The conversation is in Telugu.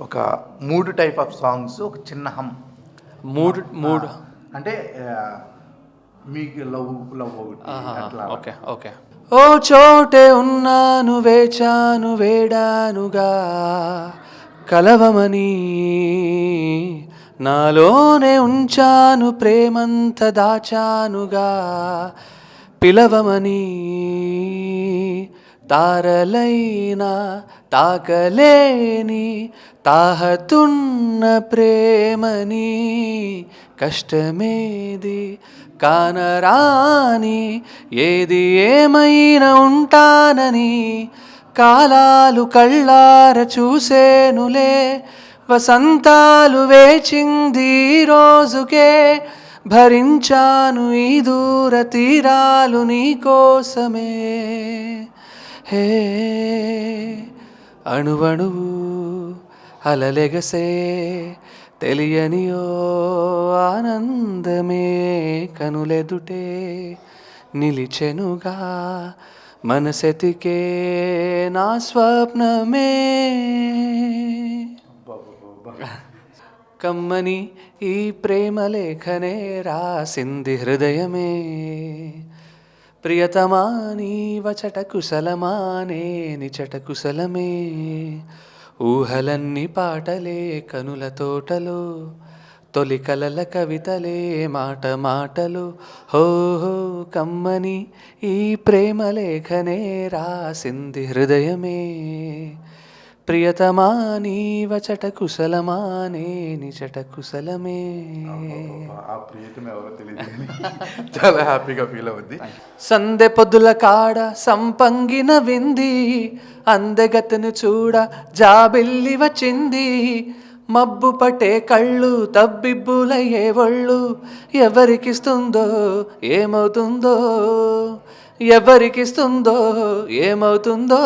ఒక 3 టైప్ ఆఫ్ సాంగ్స్, ఒక చిన్న హమ్. మూడు అంటే మీకు లవ్ ఒకటి అట్లా. Okay okay. ఓ చోటే ఉన్నాను, వేచాను, వేడానుగా కలవమని, నాలోనే ఉంచాను, ప్రేమంత దాచానుగా పిలవమని, తారలైనా తాకలేని తాహతున్న ప్రేమని, కష్టమేది కానరాని ఏది ఏమైనా ఉంటానని, కాలాలు కళ్ళార చూసేనులే, వసంతాలు వేచింది ఈ రోజుకే, భరించాను ఈ దూర తీరాలు నీకోసమే. హే అణువణువు అలలెగసే తెలియని ఓ ఆనందమే, కనులెదుటే నిలిచెనుగా మనసెతికే నా స్వప్నమే. కమ్మని ఈ ప్రేమ లేఖనే రాసింది హృదయమే, ప్రియతమా నీ వచట కుశలమానే నిచట కుశలమే, ఊహలన్నీ పాటలే కనుల తోటలో, తొలి కలల కవితలే మాట మాటలు. హోహో కమ్మని ఈ ప్రేమ లేఖనే రాసింది హృదయమే, ప్రియతమా నీ వచట కుశలమానే నిచట కుశలమే. ఆ ప్రియతమ ఎవరో తెలియదు కానీ చాలా హ్యాపీగా ఫీల్ అవుద్ది. సందె పొద్దుల కాడ సంపంగిన వింది, అందెగతను చూడ జాబిల్లి వచ్చింది, మబ్బు పట్టే కళ్ళు తబ్బిబ్బులయ్యే ఒళ్ళు, ఎవరికిస్తుందో ఏమవుతుందో, ఎవరికిస్తుందో ఏమవుతుందో.